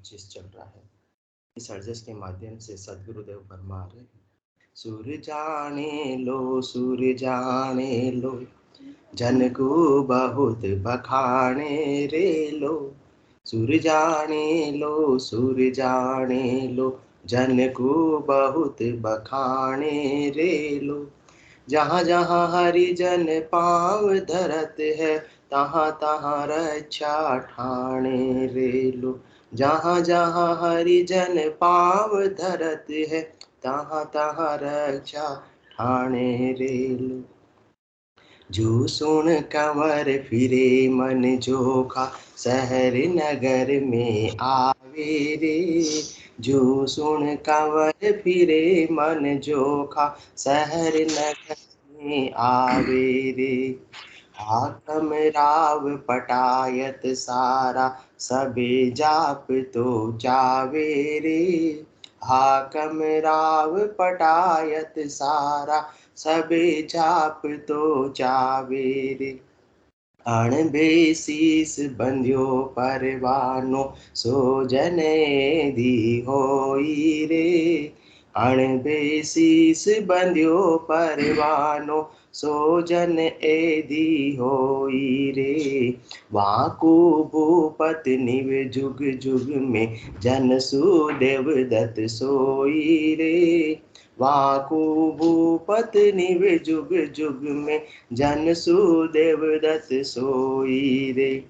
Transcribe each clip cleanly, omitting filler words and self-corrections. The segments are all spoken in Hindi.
25 चल रहा है। इस अर्जस के माध्यम से सदगुरुदेव फरमा रहे हैं, सुर जाने लो जन को बहुत बखाने रे लो। सुर जाने लो जन को बहुत बखाने रे लो। जहाँ जहाँ हरिजन पाँव धरत है, तहाँ तहाँ रक्षा ठाणे रे लो। जहाँ जहाँ हरिजन पाँव धरत है, तहाँ तहाँ रक्षा ठाणे रे लो। जो सुन कंवर फिरे मन जोखा, शहर नगर में आवे रे। जो सुन कंवर फिरे मन जोखा, शहर नगर में आवे रे। हाकम राव पटायत सारा, सबे जाप तो जावे रे। हाकम राव पटायत सारा, सबे जाप तो जावे रे। अणबे शीस बंध्यो परवानो, सो जने दी होई रे। अणबे शीस बंध्यो परवानो, सो जन एदी होई रे। वाकु भूपत निव जुग जुग में, जन सुदेव दत्त सोई रे। वाकु भूपत निव जुग जुग में, जन सुदेव दत्त सोई रे।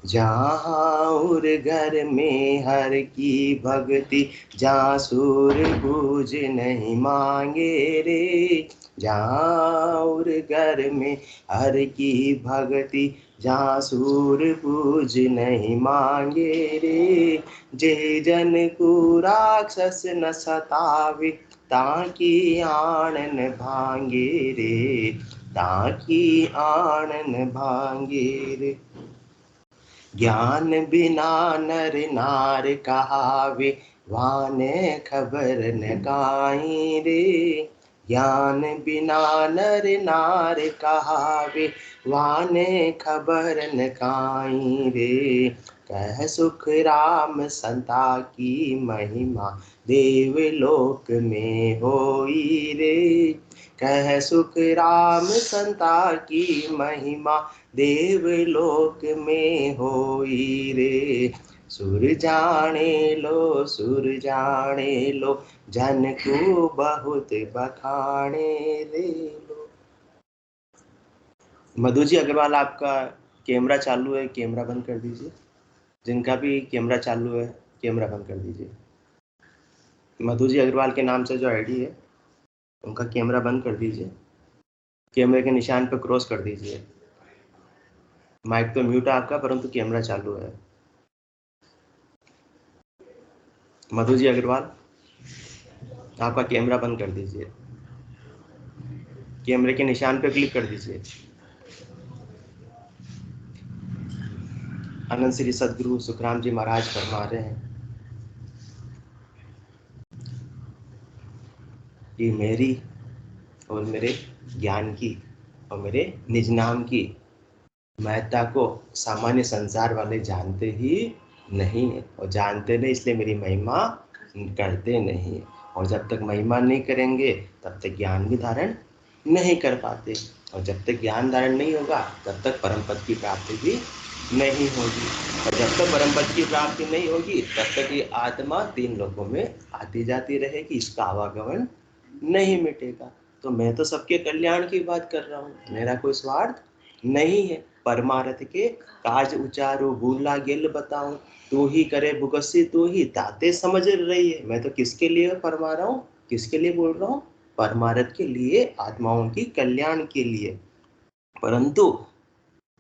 जहाँ और घर में हर की भक्ति, जहाँ सूरबूझ नहीं मांगे रे। जहाँ और घर में हर की भक्ति, जहाँ सूरबूझ नहीं मांगे रे। जे जन को राक्षस न सतावे, ताकि आनन भांगे रे। ताकि आनन भांगे रे। ज्ञान बिना नर नार कहावे, वाने खबर न काई रे। ज्ञान बिना नर नार कहावे, वाने खबर न काई रे। कह सुख राम संता की महिमा, देवलोक में होई रे। कह सुख राम संता की महिमा, देवलोक में होई रे। सुर जाने लो जन को बहुत बखाने रे लो। मधु जी अग्रवाल, आपका कैमरा चालू है, कैमरा बंद कर दीजिए। जिनका भी कैमरा चालू है, कैमरा बंद कर दीजिए। मधु जी अग्रवाल के नाम से जो आईडी है, उनका कैमरा बंद कर दीजिए। कैमरे के निशान पर क्रॉस कर दीजिए। माइक तो म्यूट है आपका, परंतु कैमरा चालू है। मधु जी अग्रवाल, आपका कैमरा बंद कर दीजिए। कैमरे के निशान पर क्लिक कर दीजिए। अनंत श्री सदगुरु सुखराम जी महाराज फरमा रहे हैं कि मेरी और मेरे ज्ञान की और मेरे निज नाम की महत्ता को सामान्य संसार वाले जानते ही नहीं है, और जानते नहीं इसलिए मेरी महिमा करते नहीं। और जब तक महिमा नहीं करेंगे तब तक ज्ञान भी धारण नहीं कर पाते, और जब तक ज्ञान धारण नहीं होगा तब तक परम पद की प्राप्ति भी नहीं होगी। और जब तक परम पद की प्राप्ति नहीं होगी तब तक ये आत्मा 3 लोकों में आती जाती रहेगी, इसका आवागमन नहीं मिटेगा। तो मैं तो सबके कल्याण की बात कर रहा हूँ, मेरा कोई स्वार्थ नहीं है। परमार्थ के काज उचारो, भूला गेल बताऊं, तू ही करे भुगसी तू ही ताते समझ रही है। मैं तो किसके लिए फरमा रहा हूँ, किसके लिए बोल रहा हूँ? परमार्थ के लिए, आत्माओं की कल्याण के लिए। परंतु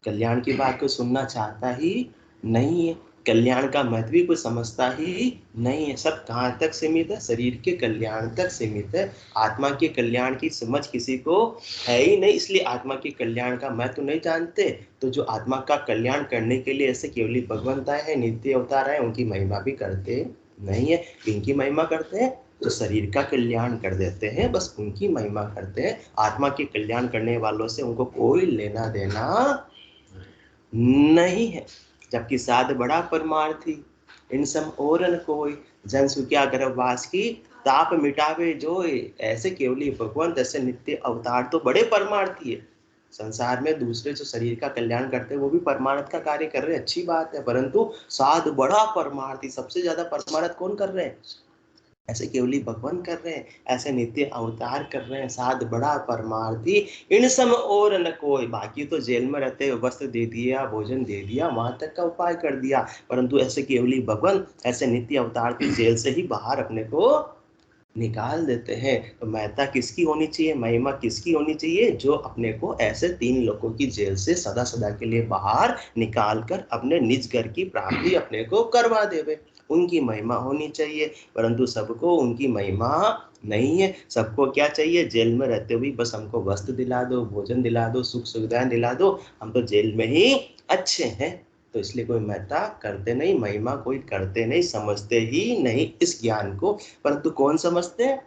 कल्याण की बात को सुनना चाहता ही नहीं है, कल्याण का महत्व भी कोई समझता ही नहीं है। सब कहाँ तक सीमित है? शरीर के कल्याण तक सीमित है। आत्मा के कल्याण की समझ किसी को है ही नहीं, इसलिए आत्मा के कल्याण का महत्व नहीं जानते। तो जो आत्मा का कल्याण करने के लिए ऐसे केवली भगवंत आए हैं, नित्य अवतार आए, उनकी महिमा भी करते नहीं है। इनकी महिमा करते हैं जो शरीर का कल्याण कर देते हैं, बस उनकी महिमा करते हैं। आत्मा के कल्याण करने वालों से उनको कोई लेना देना नहीं है। जबकि साध बड़ा परमार्थी, इन सम और न कोई, जन सुखिया गर्भवास की ताप मिटावे जोय। ऐसे केवली भगवंत, ऐसे नित्य अवतार तो बड़े परमार्थी है। संसार में दूसरे जो शरीर का कल्याण करते हैं वो भी परमार्थ का कार्य कर रहे हैं, अच्छी बात है, परंतु साध बड़ा परमार्थी, सबसे ज्यादा परमार्थ कौन कर रहे हैं? ऐसे केवली भगवान कर रहे हैं, ऐसे नित्य अवतार कर रहे हैं, साध बड़ा परमार्थी। इन सम और न कोई, बाकी तो जेल में रहते वस्त्र दे दिया, भोजन दे दिया, वहां तक का उपाय कर दिया, परंतु ऐसे केवली भगवान, ऐसे नित्य अवतार की जेल से ही बाहर अपने को निकाल देते हैं। तो महत्ता किसकी होनी चाहिए, महिमा किसकी होनी चाहिए? जो अपने को ऐसे 3 लोगों की जेल से सदा सदा के लिए बाहर निकाल कर अपने निज घर की प्राप्ति अपने को करवा देवे, उनकी महिमा होनी चाहिए। परंतु सबको उनकी महिमा नहीं है। सबको क्या चाहिए? जेल में रहते हुए बस हमको वस्त्र दिला दो, भोजन दिला दो, सुख सुविधाएं दिला दो, हम तो जेल में ही अच्छे हैं। तो इसलिए कोई महत्ता करते नहीं, महिमा कोई करते नहीं, समझते ही नहीं इस ज्ञान को। परंतु कौन समझते हैं?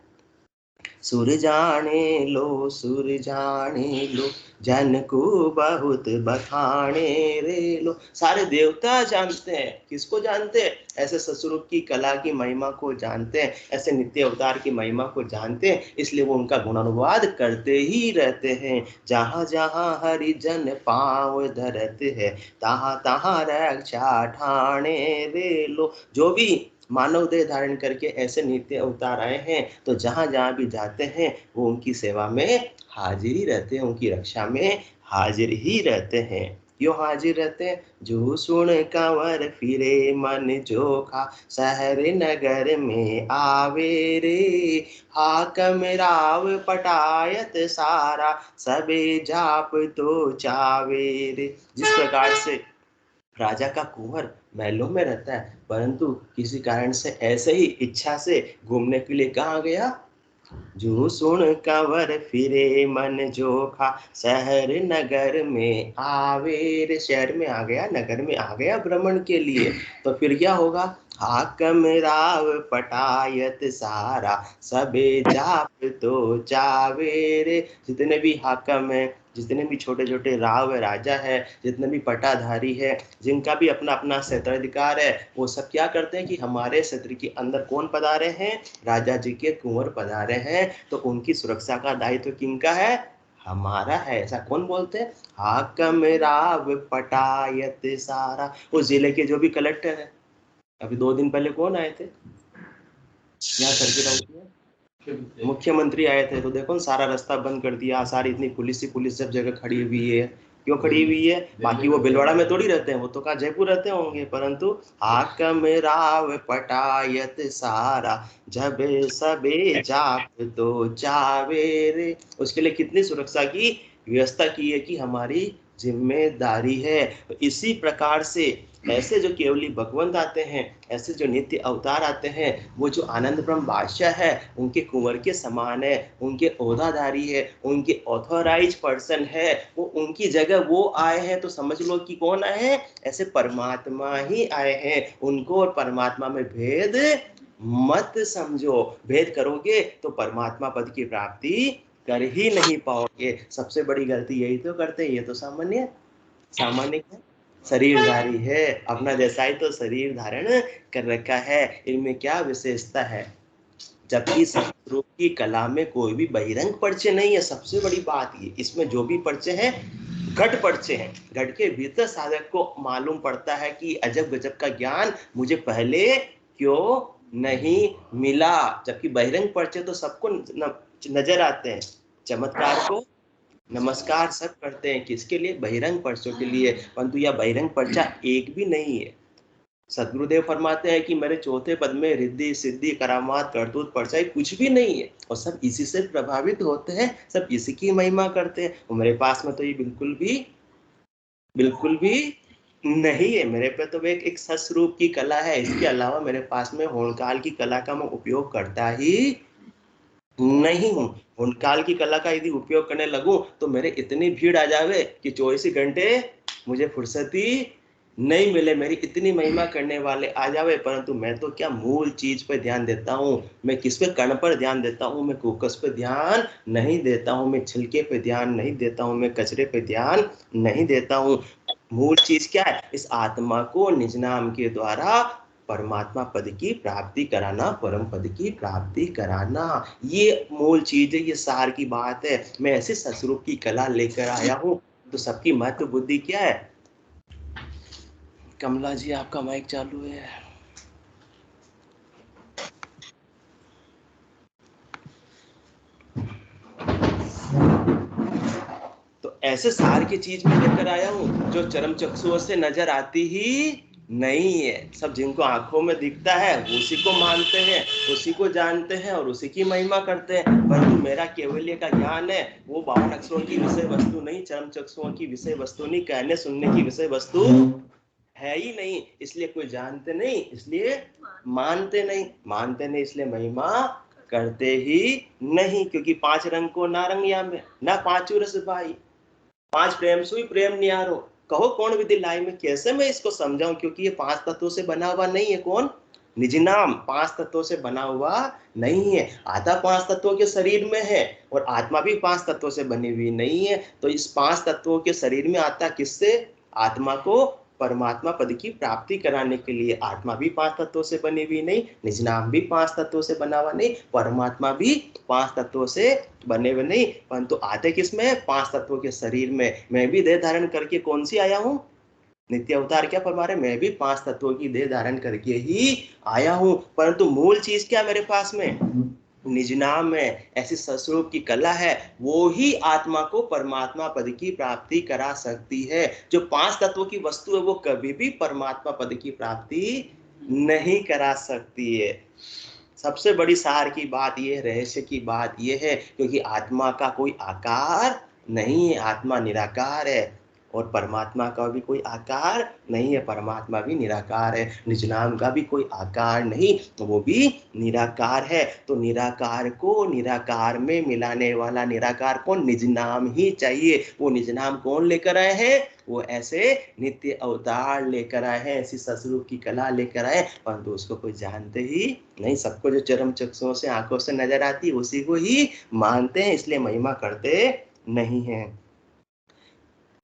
सुर जाने लो, सुर जाने लो, जन को बहुत बखाने रे लो। सारे देवता जानते हैं, किसको जानते हैं? ऐसे ससुरूप की कला की महिमा को जानते हैं, ऐसे नित्य अवतार की महिमा को जानते हैं, इसलिए वो उनका गुणानुवाद करते ही रहते हैं। जहाँ जहाँ हरिजन पाँव धरते हैं, तहाँ तहाँ रक्षा ठाणे रे लो। जो भी मानव देह धारण करके ऐसे नित्य अवतार आए हैं, तो जहां जहां भी जाते हैं वो उनकी सेवा में हाजिर ही रहते हैं, उनकी रक्षा में हाजिर ही रहते हैं। क्यों हाजिर रहते हैं? जो सुन कंवर फिरे मन जोखा, शहर नगर में आवे रे। हाकम राव पटायत सारा, सबे जाप तो चावे रे। जिस प्रकार से राजा का कुंवर महलों में रहता है, परंतु किसी कारण से ऐसे ही इच्छा से घूमने के लिए कहाँ गया? जो सुन कंवर फिरे मन जोखा, शहर नगर में आवे रे। शहर में आ गया, नगर में आ गया भ्रमण के लिए, तो फिर क्या होगा? हाकम राव पटायत सारा, सबे जाप तो चावे रे। जितने भी हाकम है, जितने भी छोटे छोटे राव है, राजा है, जितने भी पटाधारी है, जिनका भी अपना अपना क्षेत्राधिकार है, वो सब क्या करते हैं कि हमारे क्षेत्र के अंदर कौन पधारे हैं? राजा जी के कुंवर पधारे हैं, तो उनकी सुरक्षा का दायित्व किनका है? हमारा है। ऐसा कौन बोलते हैं? हाकम राव पटायत सारा। उस जिले के जो भी कलेक्टर है, अभी 2 दिन पहले कौन आए थे यहाँ सर्किट हाउस में? मुख्यमंत्री आए थे। तो देखो सारा रास्ता बंद कर दिया, सारी इतनी पुलिस ही पुलिस सब जगह खड़ी हुई है। क्यों खड़ी हुई है? बाकी वो भिलवाड़ा में थोड़ी रहते हैं, वो तो कहाँ जयपुर रहते होंगे। परंतु हाकम राव पटायत सारा, जब सबे जाप तो चावे रे। उसके लिए कितनी सुरक्षा की व्यवस्था की है कि हमारी जिम्मेदारी है। तो इसी प्रकार से ऐसे जो केवली भगवंत आते हैं, ऐसे जो नित्य अवतार आते हैं, वो जो आनंद ब्रह्म बादशाह है उनके कुंवर के समान है, उनके ओहदाधारी है, उनके ऑथोराइज पर्सन है, वो उनकी जगह वो आए हैं। तो समझ लो कि कौन आए हैं? ऐसे परमात्मा ही आए हैं। उनको और परमात्मा में भेद मत समझो। भेद करोगे तो परमात्मा पद की प्राप्ति कर ही नहीं पाओगे। सबसे बड़ी गलती यही तो करते हैं। ये तो सामान्य सामान्य शरीरधारी है, अपना जैसा ही तो शरीर धारण कर रखा है। इनमें क्या विशेषता है? जबकि सतरूप की कला में कोई भी बहिरंग पर्चे नहीं है। सबसे बड़ी बात ये, इसमें जो भी पर्चे हैं घट पर्चे हैं। घट के भीतर साधक को मालूम पड़ता है कि अजब गजब का ज्ञान मुझे पहले क्यों नहीं मिला। जबकि बहिरंग पर्चे तो सबको नजर आते हैं। चमत्कार को नमस्कार सब करते हैं, किसके लिए? बहिरंग पर्चों के लिए। परंतु यह बहिरंग पर्चा एक भी नहीं है। सदगुरुदेव फरमाते हैं कि मेरे चौथे पद में रिद्धि सिद्धि करामात करतूत परचाई कुछ भी नहीं है, और सब इसी से प्रभावित होते हैं, सब इसी की महिमा करते हैं। और मेरे पास में तो ये बिल्कुल भी नहीं है। मेरे पे तो एक सस्वरूप की कला है, इसके अलावा मेरे पास में होनकाल की कला का मैं उपयोग करता ही नहीं हूँ। होनकाल की कला का यदि उपयोग करने लगूं तो मेरे इतनी भीड़ आ जावे कि 24 घंटे मुझे फुर्सती नहीं मिले, मेरी इतनी महिमा करने वाले आ जावे। परंतु मैं तो क्या मूल चीज पे ध्यान देता हूँ। मैं किस पे? कण पर ध्यान देता हूँ। मैं कुकस पे ध्यान नहीं देता हूँ, मैं छिलके पे ध्यान नहीं देता हूँ, मैं कचरे पे ध्यान नहीं देता हूँ। मूल चीज क्या है? इस आत्मा को निज नाम के द्वारा परमात्मा पद की प्राप्ति कराना, परम पद की प्राप्ति कराना, ये मूल चीज है, ये सार की बात है। मैं ऐसे ससुरूप की कला लेकर आया हूँ। तो सबकी महत्व बुद्धि क्या है? कमला जी आपका माइक चालू है। तो ऐसे सार की चीज में लेकर आया हूँ जो चरम चक्षुओं से नजर आती ही नहीं है। सब जिनको आंखों में दिखता है उसी को मानते हैं, उसी को जानते हैं और उसी की महिमा करते हैं। परंतु मेरा केवल्य का ज्ञान है वो 52 अक्षरों की विषय वस्तु नहीं, चरम चक्षुओं की विषय वस्तु नहीं, कहने सुनने की विषय वस्तु है ही नहीं। इसलिए कोई जानते नहीं, इसलिए मानते नहीं, मानते नहीं इसलिए महिमा करते ही नहीं। क्योंकि 5 रंग को ना रंग या में ना 5 रस भाई, 5 प्रेम सुई प्रेम नियारो। कहो कौन विधि लाई में, कैसे मैं इसको समझाऊं? क्योंकि ये 5 तत्वों से बना हुआ नहीं है। कौन? निज नाम 5 तत्वों से बना हुआ नहीं है। आत्मा 5 तत्वों के शरीर में है और आत्मा भी 5 तत्वों से बनी हुई नहीं है। तो इस 5 तत्वों के शरीर में आत्मा किससे? आत्मा को परमात्मा पद की प्राप्ति कराने के लिए। आत्मा भी 5 तत्वों से बनी हुई नहीं, निज नाम भी 5 तत्वों से बना हुआ नहीं, परमात्मा भी 5 तत्वों से बने हुए नहीं। परंतु आते किसमें? 5 तत्वों के शरीर में। मैं भी देह धारण करके कौन सी आया हूँ? नित्य अवतार क्या फरमा रहे? मैं भी 5 तत्वों की देह धारण करके ही आया हूँ। परंतु मूल चीज क्या मेरे पास में? निज नाम में ऐसी सस्वरूप की कला है, वो ही आत्मा को परमात्मा पद की प्राप्ति करा सकती है। जो 5 तत्वों की वस्तु है वो कभी भी परमात्मा पद की प्राप्ति नहीं करा सकती है। सबसे बड़ी सार की बात यह, रहस्य की बात यह है, क्योंकि आत्मा का कोई आकार नहीं है, आत्मा निराकार है। और परमात्मा का भी कोई आकार नहीं है, परमात्मा भी निराकार है। निज नाम का भी कोई आकार नहीं, वो भी निराकार है। तो निराकार को निराकार में मिलाने वाला निराकार को निज नाम ही चाहिए। वो निज नाम कौन लेकर आए हैं? वो ऐसे नित्य अवतार लेकर आए हैं, ऐसी ससुरूप की कला लेकर आए, परंतु उसको कोई जानते ही नहीं। सबको जो चरम चक्षुओं से आंखों से नजर आती है उसी को ही मानते हैं, इसलिए महिमा करते नहीं है।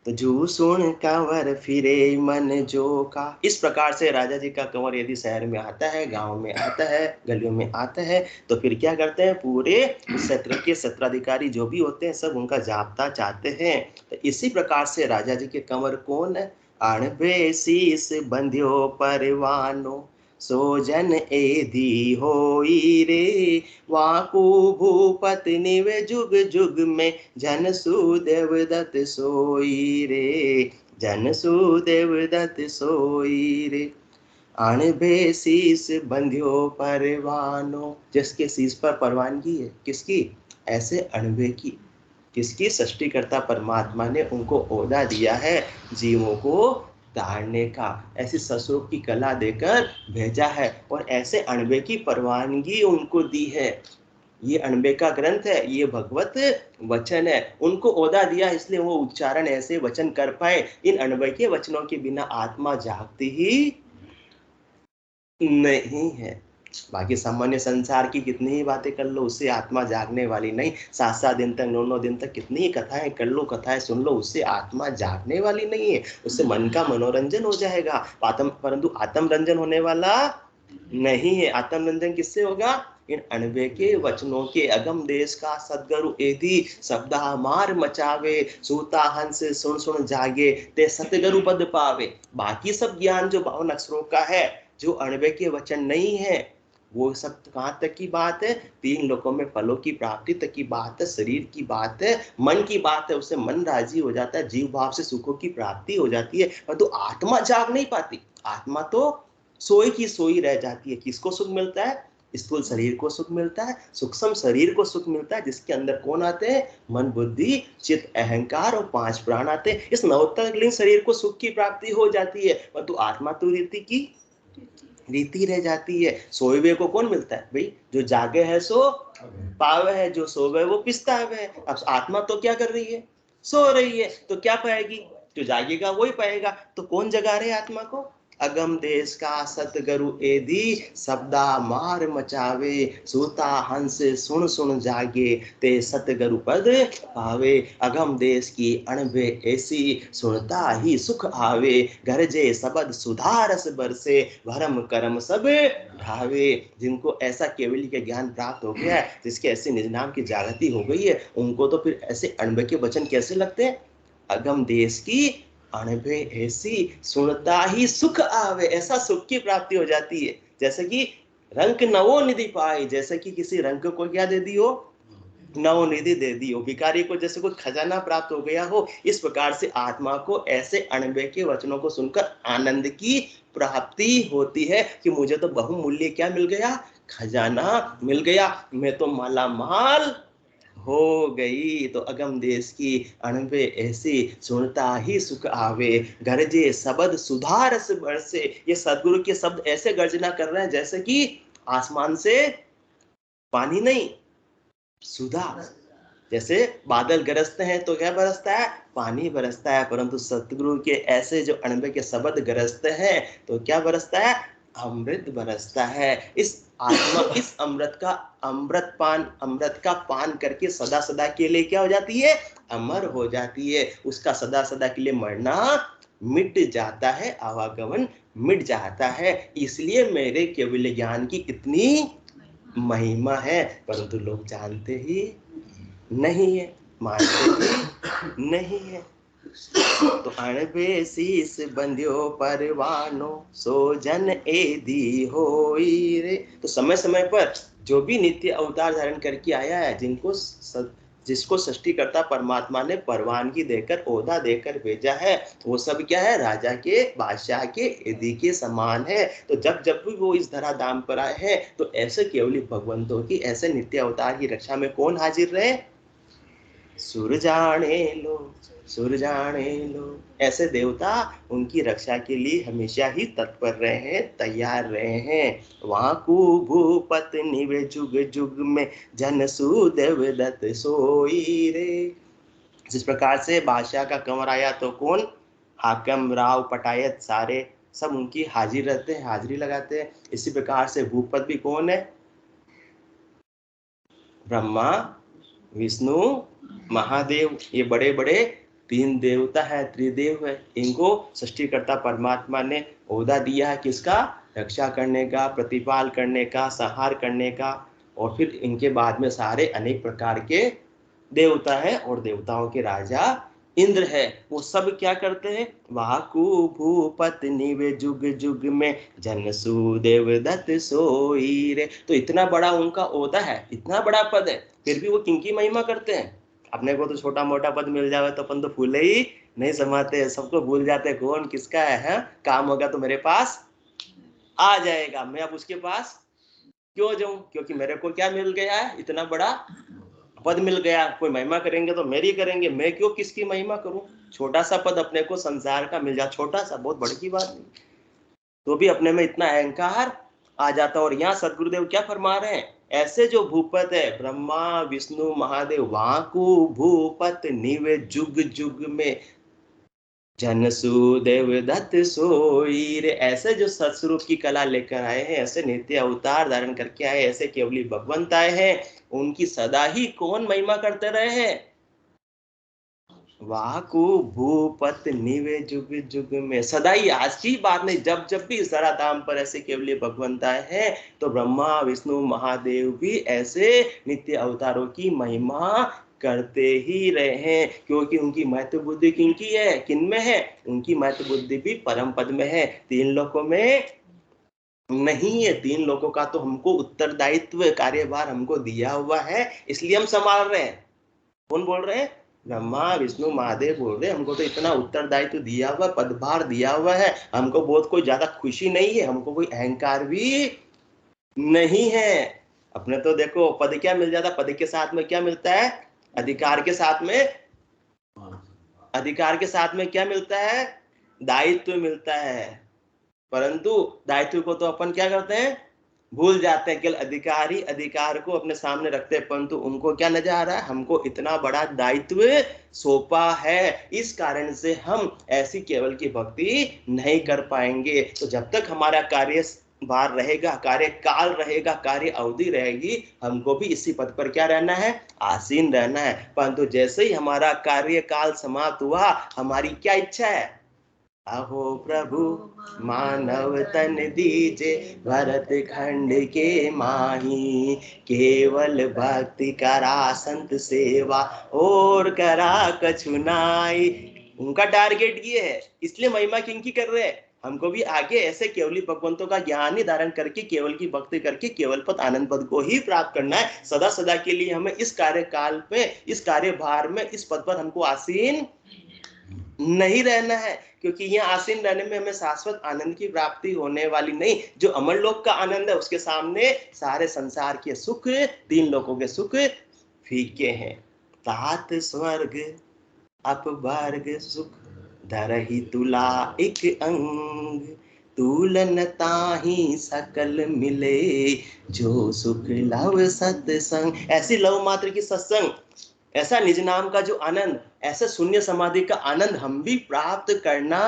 तो जो सुन कंवर फिरे मन जो का, इस प्रकार से राजा जी का कंवर यदि शहर में आता है, गांव में आता है, गलियों में आता है, तो फिर क्या करते हैं? पूरे क्षेत्र के सत्राधिकारी जो भी होते हैं सब उनका जाप्ता चाहते हैं। तो इसी प्रकार से राजा जी के कंवर कौन है? अणबे शीस बंध्यो परवानो, सोजन एधी होई रे, वाकू भूपत निवे जुग जुग में, जन सुदेव दत्त सोई रे, जन सुदेव दत्त सोई रे। अणबे शीस बंध्यो परवानो, जिसके शीस पर परवानगी है, किसकी? ऐसे अणबे की। किसकी? सृष्टिकर्ता परमात्मा ने उनको ओहदा दिया है जीवों को तारने का, ऐसी ससुरूप की कला देकर भेजा है और ऐसे अणबे की परवानगी उनको दी है। ये अणबे का ग्रंथ है, ये भगवत वचन है, उनको ओहदा दिया इसलिए वो उच्चारण ऐसे वचन कर पाए। इन अणबे के वचनों के बिना आत्मा जागती ही नहीं है। बाकी सामान्य संसार की कितनी ही बातें कर लो, उससे आत्मा जागने वाली नहीं। 7-7 दिन तक, 9-9 दिन तक कितनी ही कथाएं कर लो, कथाएं सुन लो, उससे आत्मा जागने वाली नहीं है। उससे मन का मनोरंजन हो जाएगा, परंतु आत्मरंजन होने वाला नहीं है। आत्मरंजन किससे होगा? इन अणबे के वचनों के। अगम देश का सदगुरु एदी शब्दा मार मचावे, सूता हंस सुन सुन जागे, ते सतगुरु पद पावे। बाकी सब ज्ञान जो 52 अक्षरों का है, जो अणबे के वचन नहीं है, वो सब कहाँ तक की बात है? 3 लोकों में फलों की प्राप्ति तक की बात है, शरीर की बात है, मन की बात है। उससे मन राजी हो जाता है, जीव भाव से सुखों की प्राप्ति हो जाती है, परंतु आत्मा जाग नहीं पाती। आत्मा तो सोई की सोई रह जाती है। किसको सुख मिलता है? स्थूल शरीर को सुख मिलता है, सूक्ष्म शरीर को सुख मिलता है, जिसके अंदर कौन आते हैं? मन बुद्धि चित्त अहंकार और 5 प्राण आते हैं। इस नवोत्तर लिंग शरीर को सुख की प्राप्ति हो जाती है, परंतु आत्मा तो रीति की रीति रह जाती है। सोए हुए को कौन मिलता है भाई? जो जागे है सो पावे है, जो सोवे वो पिस्तावे है। अब आत्मा तो क्या कर रही है? सो रही है, तो क्या पाएगी? जो जागेगा वही पाएगा। तो कौन जगा रहे आत्मा को? अगम देश का सतगुरु एदी शब्दा मार मचावे, सूता हंस सुन सुन जागे, ते सतगुरु पद पावे। अगम देश की अणबे ऐसी, सुनता ही सुख आवे, गरजे शब्द सुधारस बरसे, भरम कर्म सब ढावे। जिनको ऐसा केवल के ज्ञान प्राप्त हो गया है, जिसके ऐसे निज नाम की जागृति हो गई है, उनको तो फिर ऐसे अणबे के वचन कैसे लगते हैं? अगम देश की अणबे ऐसी, सुनता ही सुख आवे, ऐसा सुख की प्राप्ति हो जाती है। जैसे कि रंग नवो निधि पाए, जैसे कि किसी रंग को क्या दे दी हो? नवनिधि दे दी हो। भिखारी को जैसे कोई खजाना प्राप्त हो गया हो, इस प्रकार से आत्मा को ऐसे अणबे के वचनों को सुनकर आनंद की प्राप्ति होती है कि मुझे तो बहुमूल्य क्या मिल गया? खजाना मिल गया, मैं तो माला माल हो गई। तो अगम देश की अणबे ऐसी, सुनता ही सुख आवे, गरजे शब्द सुधारस बरसे। ये सदगुरु के शब्द ऐसे गर्जना कर रहे हैं जैसे कि आसमान से पानी नहीं, सुधा। जैसे बादल गरजते हैं तो क्या बरसता है? पानी बरसता है। परंतु सतगुरु के ऐसे जो अणबे के शब्द गरजते हैं तो क्या बरसता है? अमृत बरसता है। इस आत्मा इस अमृत का पान करके सदा सदा के लिए क्या हो जाती है? अमर हो जाती है। उसका सदा सदा के लिए मरना मिट जाता है, आवागमन मिट जाता है। इसलिए मेरे केवल ज्ञान की इतनी महिमा है, परंतु लोग जानते ही नहीं है, मानते ही नहीं है। तो अणबे शीस बंध्यो परवानो, सो जन एदी होई रे। तो समय समय पर जो भी नित्य अवतार धारण करके आया है, जिसको सृष्टिकर्ता परमात्मा ने परवानगी देकर, ओहदा देकर भेजा है, वो सब क्या है? राजा के, बादशाह के, एदी के समान है। तो जब जब भी वो इस धरा धाम पर आए हैं, तो ऐसे केवली भगवंतों की, ऐसे नित्य अवतार की रक्षा में कौन हाजिर रहे? सुर जाने लो, सुर जाने लो। ऐसे देवता उनकी रक्षा के लिए हमेशा ही तत्पर रहे हैं, तैयार रहे हैं। वहां को भूपत निवे जुग जुग में, जन सुदेव दत्त सोई रे। जिस प्रकार से बादशाह का कंवर आया तो कौन? हाकम, राव, पटायत सारे सब उनकी हाजिर रहते हैं, हाजिरी लगाते हैं। इसी प्रकार से भूपत भी कौन है? ब्रह्मा, विष्णु, महादेव। ये बड़े बड़े तीन देवता है, त्रिदेव है। इनको सृष्टिकर्ता परमात्मा ने ओहदा दिया है किसका? रक्षा करने का, प्रतिपाल करने का, संहार करने का। और फिर इनके बाद में सारे अनेक प्रकार के देवता है, और देवताओं के राजा इंद्र है। वो सब क्या करते हैं? वाकु भूपत निवे जुग जुग में, जन सुदेव दत्त सोई रे। तो इतना बड़ा उनका ओहदा है, इतना बड़ा पद है, फिर भी वो किनकी महिमा करते हैं? अपने को तो छोटा मोटा पद मिल जावे तो अपन तो फूले ही नहीं समाते, सबको भूल जाते कौन किसका है। काम होगा तो मेरे पास आ जाएगा, मैं अब उसके पास क्यों जाऊं? क्योंकि मेरे को क्या मिल गया है? इतना बड़ा पद मिल गया। कोई महिमा करेंगे तो मेरी करेंगे, मैं क्यों किसकी महिमा करूं? छोटा सा पद अपने को संसार का मिल जा, छोटा सा, बहुत बड़ी की बात नहीं, तो भी अपने में इतना अहंकार आ जाता। और यहाँ सदगुरुदेव क्या फरमा रहे हैं? ऐसे जो भूपत है, ब्रह्मा, विष्णु, महादेव, वाकु भूपत निवे जुग जुग में, जन सुदेव दत्त सोई रे। ऐसे जो सत्स्वरूप की कला लेकर आए हैं, ऐसे नित्य अवतार धारण करके आए, ऐसे केवली भगवंत आए हैं, उनकी सदा ही कौन महिमा करते रहे हैं? वाकु भूपत निवे जुग जुग में। सदा ही, आज की बात नहीं, जब जब भी इस धरा धाम पर ऐसे केवली भगवंत आए हैं, तो ब्रह्मा, विष्णु, महादेव भी ऐसे नित्य अवतारों की महिमा करते ही रहे हैं। क्योंकि उनकी महत्व बुद्धि किनकी है? किन में है? उनकी महत्व बुद्धि भी परम पद में है, तीन लोकों में नहीं है। तीन लोगों का तो हमको उत्तरदायित्व, कार्यभार हमको दिया हुआ है, इसलिए हम संभाल रहे हैं। कौन बोल रहे हैं? ब्रह्मा, विष्णु, महादेव बोल रहे हैं, हमको तो इतना उत्तरदायित्व दिया हुआ, पदभार दिया हुआ है। हमको बहुत कोई ज्यादा खुशी नहीं है, हमको कोई अहंकार भी नहीं है। अपने तो देखो पद क्या मिल जाता, पद के साथ में क्या मिलता है? अधिकार के साथ में, अधिकार के साथ में क्या मिलता है? दायित्व मिलता है। परंतु दायित्व को तो अपन क्या करते हैं? भूल जाते हैं, केवल अधिकारी अधिकार को अपने सामने रखते हैं, परंतु उनको क्या नजर आ रहा है, हमको इतना बड़ा दायित्व सौंपा है, इस कारण से हम ऐसी केवल की भक्ति नहीं कर पाएंगे। तो जब तक हमारा कार्य बार रहेगा, कार्य काल रहेगा, कार्य अवधि रहेगी, हमको भी इसी पद पर क्या रहना है, आसीन रहना है। परंतु जैसे ही हमारा कार्य काल समाप्त हुआ, हमारी क्या इच्छा है, अहो प्रभु मानव तन दीजे, भरत खंड के माही, केवल भक्ति करा संत सेवा, और करा कछु नाई। उनका टारगेट ये है, इसलिए महिमा किनकी कर रहे हैं, हमको भी आगे ऐसे केवली भगवंतों का ज्ञान ही धारण करके, केवल की भक्ति करके केवल पद आनंद पद को ही प्राप्त करना है। सदा सदा के लिए हमें इस कार्यकाल पे, इस कार्यभार में, इस पद पर हमको आसीन नहीं रहना है, क्योंकि यहाँ आसीन रहने में हमें शाश्वत आनंद की प्राप्ति होने वाली नहीं। जो अमर लोक का आनंद है, उसके सामने सारे संसार के सुख, 3 लोकों के सुख फीके हैं। तात स्वर्ग अपवर्ग सुख, धरहि तुला एक अंग, तुलन ताहि सकल मिले, जो सुख लव सत्संग। ऐसी लव मात्र की सत्संग, ऐसा निज नाम का जो आनंद, ऐसे शून्य समाधि का आनंद हम भी प्राप्त करना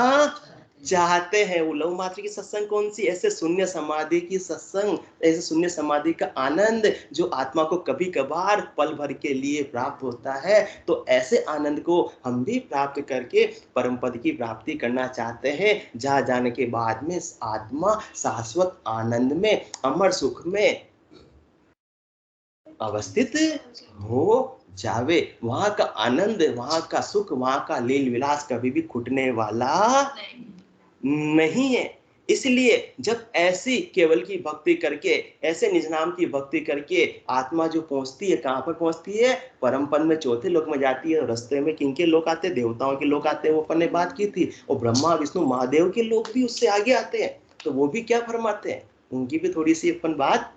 चाहते हैं। वो लव मात्र की सत्संग कौन सी, ऐसे शून्य समाधि की सत्संग, ऐसे शून्य समाधि का आनंद जो आत्मा को कभी कभार पल भर के लिए प्राप्त होता है। तो ऐसे आनंद को हम भी प्राप्त करके परम पद की प्राप्ति करना चाहते हैं, जहाँ जाने के बाद में आत्मा शाश्वत आनंद में, अमर सुख में अवस्थित हो जावे। वहां का आनंद, वहां का सुख, वहां का लील विलास कभी भी छूटने वाला नहीं है। इसलिए जब ऐसी केवल की भक्ति करके, ऐसे निज नाम की भक्ति करके आत्मा जो पहुंचती है, कहां पर पहुंचती है, परम पद में, चौथे लोक में जाती है। रास्ते में किनके लोक आते हैं, देवताओं के लोक आते हैं, वो अपन ने बात की थी। और ब्रह्मा विष्णु महादेव के लोक भी उससे आगे आते हैं। तो वो भी क्या फरमाते हैं, उनकी भी थोड़ी सी अपन बात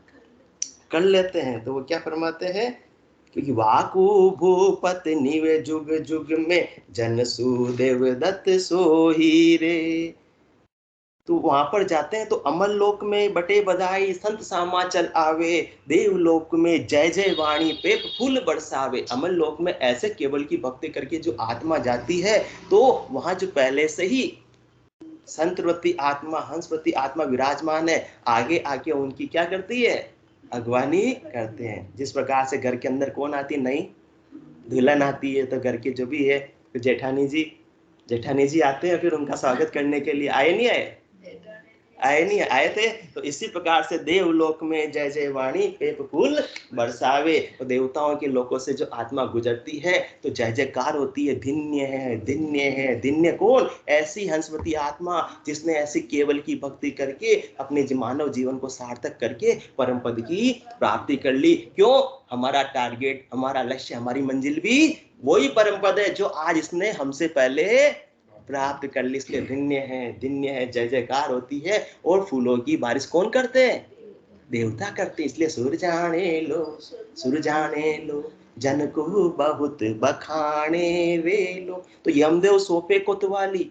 कर लेते हैं। तो वो क्या फरमाते हैं, क्योंकि वाकु भूपत निवे जुग जुग में, जन सुदेव दत्त सोही रे। तो वहां पर जाते हैं तो अमर लोक में बटे बधाई संत सामा चल आवे, देव लोक में जय जय वाणी पे फूल बरसावे। अमर लोक में ऐसे केवल की भक्ति करके जो आत्मा जाती है, तो वहां जो पहले से ही संतवती आत्मा, हंसवती आत्मा विराजमान है, आगे आके उनकी क्या करती है, अगवानी करते हैं। जिस प्रकार से घर के अंदर कौन आती है, नई दुल्हन आती है, तो घर के जो भी है, तो जेठानी जी आते हैं, फिर उनका स्वागत करने के लिए। आए नहीं आए थे। तो इसी प्रकार से देवलोक में जय जय वाणी पेप फूल बरसावे। तो देवताओं के लोकों से जो आत्मा गुजरती है, तो जय जयकार होती है, धन्य है धन्य है धन्य। कौन, ऐसी हंसवती आत्मा जिसने ऐसी केवल की भक्ति करके अपने मानव जीवन को सार्थक करके परम पद की प्राप्ति कर ली। क्यों, हमारा टारगेट, हमारा लक्ष्य, हमारी मंजिल भी वही परम पद है जो आज इसने हमसे पहले प्राप्त कर ली। इसलिए धन्य है, जय जयकार होती है। और फूलों की बारिश कौन करते हैं, देवता करते। इसलिए सुर जाने लो जन को बहुत बखाने वे लो। तो यमदेव सोपे कोतवाली,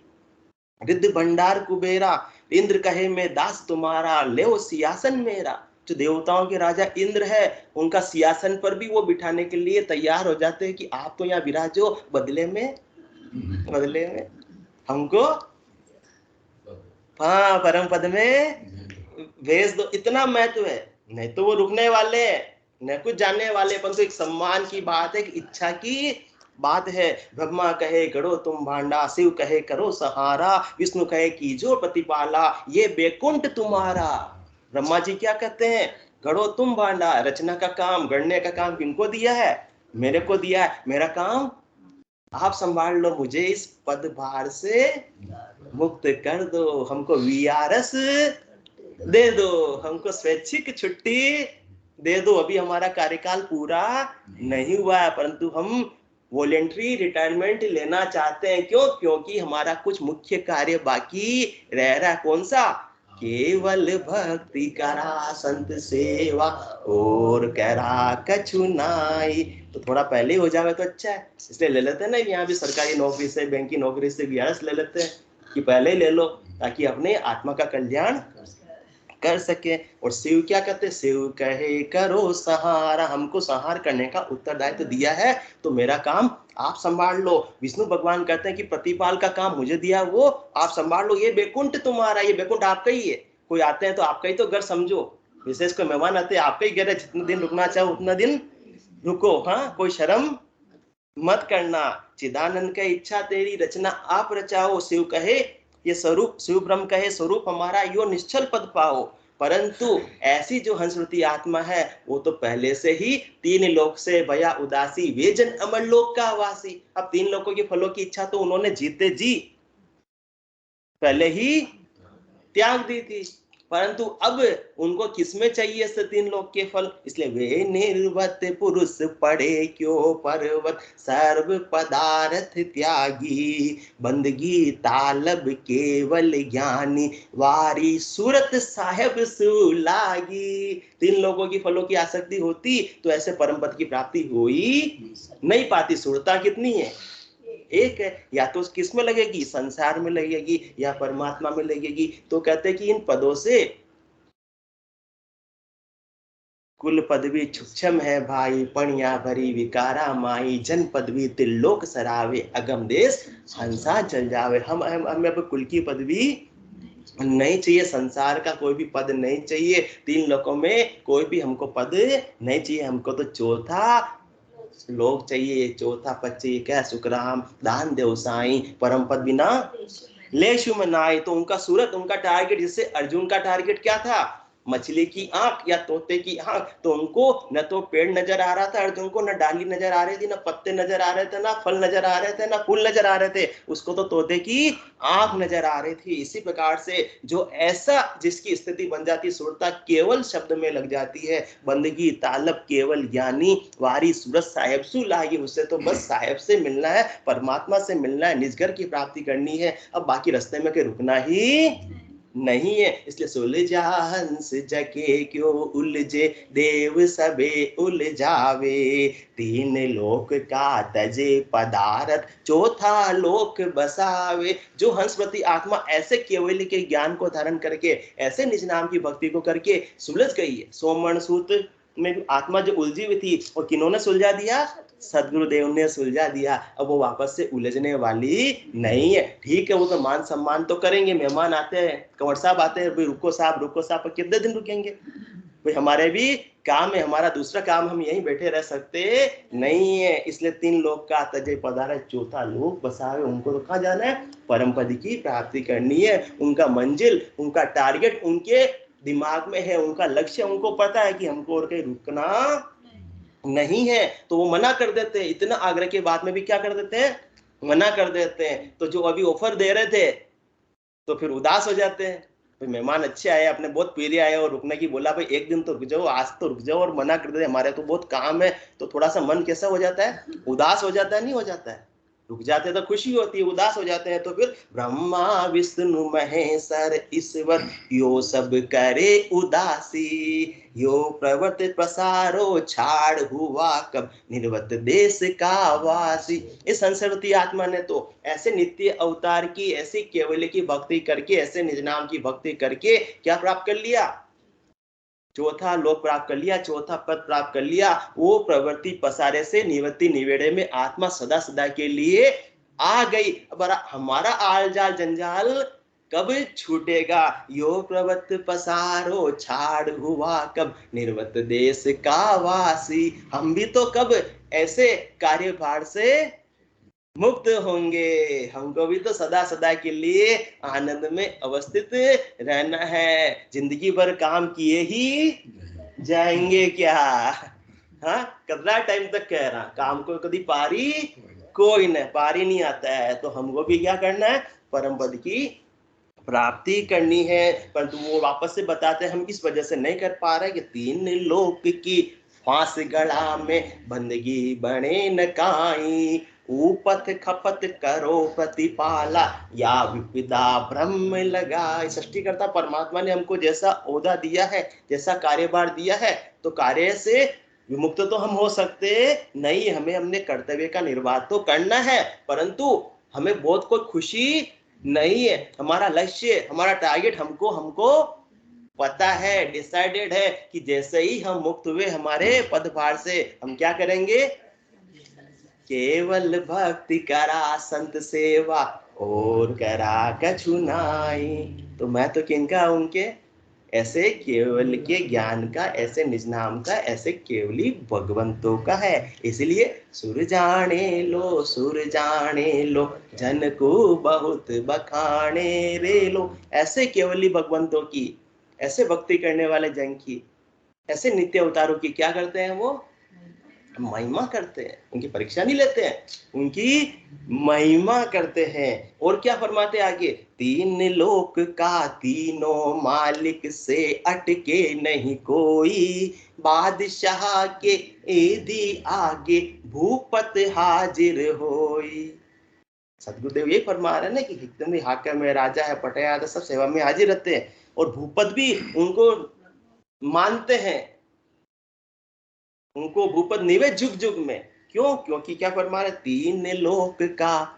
रिद्ध भंडार कुबेरा, इंद्र कहे मैं दास तुम्हारा, ले सियासन मेरा। जो देवताओं के राजा इंद्र है, उनका सियासन पर भी वो बिठाने के लिए तैयार हो जाते हैं कि आप तो यहाँ विराजो, बदले में हमको हाँ परम पद में भेज दो। इतना महत्व है। नहीं तो वो रुकने वाले हैं, न कुछ जानने वाले, परंतु एक सम्मान की बात है, एक इच्छा की बात है। ब्रह्मा कहे गढ़ो तुम भांडा, शिव कहे करो सहारा, विष्णु कहे कीजो प्रतिपाला, ये बैकुंठ तुम्हारा। ब्रह्मा जी क्या कहते हैं, गढ़ो तुम भांडा, रचना का काम, गढ़ने का काम किनको दिया है, मेरे को दिया है। मेरा काम आप संभाल लो, मुझे इस पदभार से मुक्त कर दो, हमको वीआरएस दे दो, हमको स्वैच्छिक छुट्टी दे दो। अभी हमारा कार्यकाल पूरा नहीं हुआ है, परंतु हम वॉलेंट्री रिटायरमेंट लेना चाहते हैं। क्यों, क्योंकि हमारा कुछ मुख्य कार्य बाकी रह रहा है। कौन सा, केवल भक्ति करा संत सेवा, और करा कछु नाई। तो थोड़ा पहले ही हो जाए तो अच्छा है, इसलिए ले लेते हैं ना। यहाँ भी सरकारी नौकरी से, बैंक की नौकरी से वीआरएस ले लेते हैं कि पहले ही ले लो, ताकि अपने आत्मा का कल्याण कर सके। और शिव क्या कहते हैं, शिव कहे करो सहारा, हमको संहार करने का उत्तरदायित्व दिया है तो मेरा काम आप संभाल लो। विष्णु भगवान कहते हैं कि प्रतिपाल का काम मुझे दिया वो आप संभाल लो, ये बैकुंठ तुम्हारा, ये बैकुंठ आपका ही है। कोई आते हैं तो आपका ही तो घर समझो, विशेष कोई मेहमान आते हैं आपका ही घर है, जितने दिन रुकना चाहो उतना दिन रुको। हाँ, कोई शर्म मत करना, चिदानंद का इच्छा तेरी रचना आप रचाओ। शिव कहे ये स्वरूप, शिव ब्रह्म कहे स्वरूप हमारा यो निश्चल पद पाओ। परंतु ऐसी जो हंसवती आत्मा है वो तो पहले से ही तीन लोक से भया उदासी, वे जन अमर लोक का वासी। अब तीन लोकों के फलों की इच्छा तो उन्होंने जीते जी पहले ही त्याग दी थी, परंतु अब उनको किसमें चाहिए से तीन लोक के फल, इसलिए वे निर्वत पुरुष पड़े क्यों पर्वत, सर्व पदार्थ त्यागी, बंदगी तालब केवल ज्ञानी, वारी सूरत साहेब सुलागी। तीन लोगों की फलों की आसक्ति होती तो ऐसे परम पद की प्राप्ति हो ही नहीं पाती। सुरता कितनी है, एक है, या तो किस में लगेगी, संसार में लगेगी या परमात्मा में लगेगी। तो कहते हैं कि इन पदों से कुल पदवी छुक्षम है भाई, पणिया भरी विकारा माई, जन पदवी त्रिलोक सरावे, अगम देश हंसा चल जावे। हमें अब कुल की पदवी नहीं चाहिए, संसार का कोई भी पद नहीं चाहिए, तीन लोकों में कोई भी हमको पद नहीं चाहिए, हमको तो चौथा लोग चाहिए, चौथा पद चाहिए। क्या, सुखराम दान देव साई, परम पद बिना लेशु मनाई। तो उनका सूरत, उनका टारगेट, जैसे अर्जुन का टारगेट क्या था, मछली की आंख या तोते की आंख। तो उनको न तो पेड़ नजर आ रहा था अर्जुन को, न डाली नजर आ रही थी, न पत्ते नजर आ रहे थे, ना फल नजर आ रहे थे, ना फूल नजर आ रहे थे, उसको तो तोते की आंख नजर आ रही थी। इसी प्रकार से जो ऐसा जिसकी स्थिति बन जाती, सुरता केवल शब्द में लग जाती है, बंदगी तालब केवल ज्ञानी, वारी सूरत साहेब सु लागी। उससे तो बस साहेब से मिलना है, परमात्मा से मिलना है, निजगर की प्राप्ति करनी है, अब बाकी रास्ते में के रुकना ही नहीं है। इसलिए सुलझा हंस जगे क्यों उलझे, देव सबे उलझावे, तीन लोक का तजे पदार्थ, चौथा लोक बसावे। जो हंसवती आत्मा ऐसे केवल के ज्ञान को धारण करके, ऐसे निज नाम की भक्ति को करके सुलझ गई है, सोमवर्ण सूत्र में आत्मा जो उलझी हुई थी और किन्होंने सुलझा दिया, सदगुरुदेव ने सुलझा दिया। अब वो वापस से उलझने वाली नहीं है। ठीक है, वो तो मान सम्मान तो करेंगे, मेहमान आते हैं, कंवर साहब आते हैं, भाई रुको साहब, रुको साहब, कितने दिन रुकेंगे भाई, हमारे भी काम है, हमारा दूसरा काम, हम यहीं बैठे रह सकते नहीं है। इसलिए तीन लोक का तजे पदार्थ, चौथा लोक बसावे। उनको तो कहाँ जाना है, परम पद की प्राप्ति करनी है। उनका मंजिल, उनका टारगेट उनके दिमाग में है, उनका लक्ष्य उनको पता है कि हमको और कहीं रुकना नहीं है, तो वो मना कर देते हैं। इतना आग्रह के बाद में भी क्या कर देते हैं, मना कर देते हैं। तो जो अभी ऑफर दे रहे थे तो फिर उदास हो जाते हैं, तो मेहमान अच्छे आए, अपने बहुत प्रिय आए और रुकने की बोला, भाई एक दिन तो रुक जाओ, आज तो रुक जाओ, और मना कर देते हमारे तो बहुत काम है। तो थोड़ा सा मन कैसा हो जाता है, उदास हो जाता है, नहीं हो जाता है। रुक जाते तो खुशी होती है, उदास हो जाते हैं तो फिर ब्रह्मा विष्णु महेश्वर ईश्वर यो सब करे उदासी, यो प्रवर्त प्रसारो छाड़ हुआ कब, निर्वत देश का वासी। इस संसरती आत्मा ने तो ऐसे नित्य अवतार की, ऐसी केवल की भक्ति करके, ऐसे निज नाम की भक्ति करके क्या प्राप्त कर लिया, चौथा लोक प्राप्त कर लिया, चौथा पद प्राप्त कर लिया। वो प्रवृत्ति पसारे से निवृत्ति निवेड़े में आत्मा सदा सदा के लिए आ गई। अब हमारा आल जाल जंजाल कब छूटेगा, यो प्रवृत्त पसारो छाड़ हुआ कब, निर्वत देश का वासी। हम भी तो कब ऐसे कार्यभार से मुक्त होंगे, हमको भी तो सदा सदा के लिए आनंद में अवस्थित रहना है। जिंदगी भर काम किए ही जाएंगे क्या, हाँ, कितना टाइम तक कह रहा, काम को कभी पारी कोई नहीं, पारी नहीं आता है। तो हमको भी क्या करना है, परम पद की प्राप्ति करनी है। परंतु वो वापस से बताते हैं हम इस वजह से नहीं कर पा रहे कि तीन लोक की फांस गड़ा में बंदगी बने न काई, उपथ खपत करो प्रतिपाला, या विपदा ब्रह्म लगा। सृष्टिकर्ता परमात्मा ने हमको जैसा ओहदा दिया है, जैसा कार्यभार दिया है, तो कार्य से विमुक्त तो हम हो सकते नहीं, हमें अपने कर्तव्य का निर्वाह तो करना है, परंतु हमें बहुत कोई खुशी नहीं है। हमारा लक्ष्य, हमारा टारगेट हमको पता है, डिसाइडेड है कि जैसे ही हम मुक्त हुए हमारे पदभार से, हम क्या करेंगे? केवल भक्ति करा संत सेवा और करा कछु नाई। तो मैं तो किनका? उनके, ऐसे केवल के ज्ञान का, ऐसे निज नाम का, ऐसे केवली भगवंतों का है। इसलिए सुर जाने लो जन को बहुत बखाने रे लो। ऐसे केवली भगवंतों की, ऐसे भक्ति करने वाले जन की, ऐसे नित्य अवतारों की क्या करते हैं? वो महिमा करते हैं, उनकी परीक्षा नहीं लेते हैं, उनकी महिमा करते हैं। और क्या फरमाते आगे? तीन लोक का तीनों मालिक से अटके नहीं कोई, बादशाह के एदी आगे भूपत हाजिर होई। सदगुरुदेव ये फरमा रहे हैं ना कि एकदम ही हाकिम है, राजा है, पटया सब सेवा में हाजिर रहते हैं, और भूपत भी उनको मानते हैं, उनको भूपत निवेद जुग जुग में। क्यों? क्योंकि क्या फरमा रहे? तीन लोक का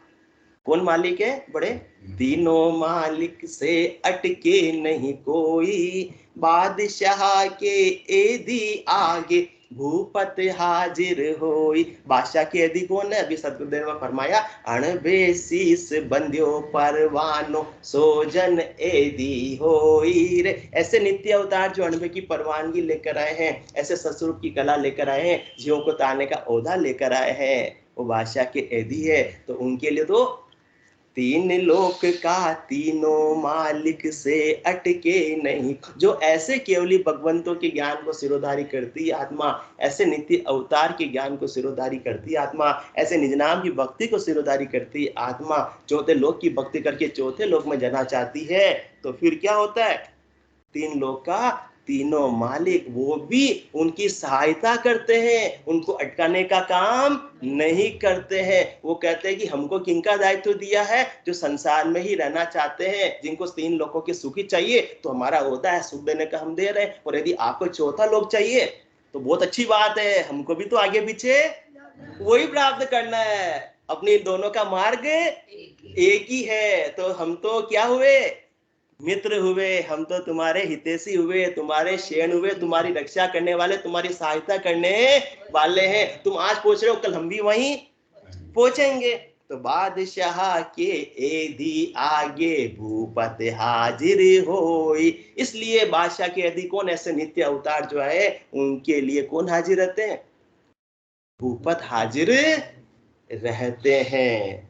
कौन मालिक है? बड़े तीनों मालिक से अटके नहीं कोई, बादशाह के एदी आगे भूपत हाजिर होई। बादशाह के एदी कौन है? अभी सतगुरुदेव ने फरमाया, अणबेसीस बंध्यो परवानो सोजन एदी होई रे। ऐसे नित्य अवतार जो अणबे की परवानगी लेकर आए हैं, ऐसे ससुर की कला लेकर आए हैं, जीवों को तारने का ओधा लेकर आए हैं, वो बादशाह के एदी है। तो उनके लिए तो तीन लोक का तीनों मालिक से अटके नहीं। जो ऐसे केवली भगवंतों के ज्ञान को सिरोधारी करती आत्मा, ऐसे नित्य अवतार के ज्ञान को सिरोधारी करती आत्मा, ऐसे निज नाम की भक्ति को सिरोधारी करती आत्मा, चौथे लोक की भक्ति करके चौथे लोक में जाना चाहती है, तो फिर क्या होता है? तीन लोक का तीनों मालिक वो भी उनकी सहायता करते हैं, उनको अटकाने का काम नहीं करते हैं। वो कहते हैं कि हमको किनका दायित्व दिया है? जो संसार में ही रहना चाहते हैं, जिनको तीन लोगों की सुखी चाहिए, तो हमारा होता है सुख देने का, हम दे रहे हैं। और यदि आपको चौथा लोक चाहिए तो बहुत अच्छी बात है, हमको भी तो आगे पीछे वही प्राप्त करना है। अपनी दोनों का मार्ग एक ही है। तो हम तो क्या हुए? मित्र हुए, हम तो तुम्हारे हितैषी हुए, तुम्हारे शरण हुए, तुम्हारी रक्षा करने वाले, तुम्हारी सहायता करने वाले हैं। तुम आज पहुंच रहे हो, कल हम भी वहीं पहुंचेंगे। तो बादशाह के एदी आगे भूपत हाजिर होई। इसलिए बादशाह के एदी कौन? ऐसे नित्य अवतार जो है, उनके लिए कौन हाजिर रहते हैं? भूपत हाजिर रहते हैं।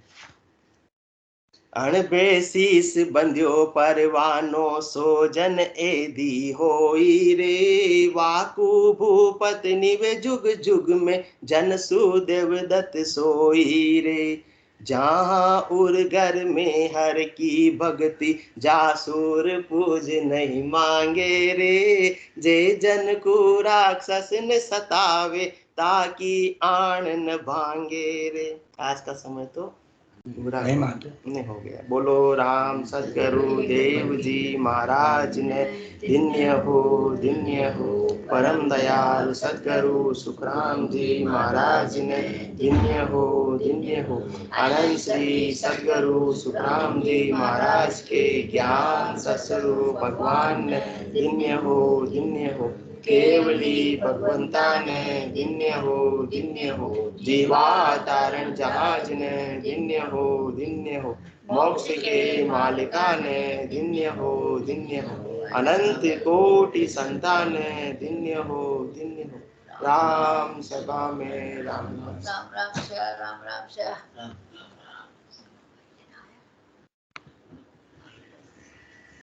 अणबेसीस बंध्यो परवानो सोजन एदी होई रे, वाकु भूपत निवे जुग जुग में जन सुदेव दत्त सोई रे। जहाँ उर्गर में हर की भक्ति, जासुर पूज नहीं मांगे रे, जे जन को राक्षस न सतावे, ताकि आन न भांगे रे। आज का समय तो नहीं हो गया। बोलो राम सदगुरु देव जी महाराज ने धन्य हो परम दयाल सदगुरु सुखराम जी महाराज ने धन्य हो आनंद श्री सदगुरु सुखराम जी महाराज के ज्ञान सत्स्वरूप भगवान ने धन्य हो केवली भगवंता ने धन्य हो जीवावतारण जहाज ने धन्य हो मोक्ष के मालिका ने धन्य हो अनंत कोटि संतान ने धन्य हो राम सभा में राम राम राम श्या राम राम श्या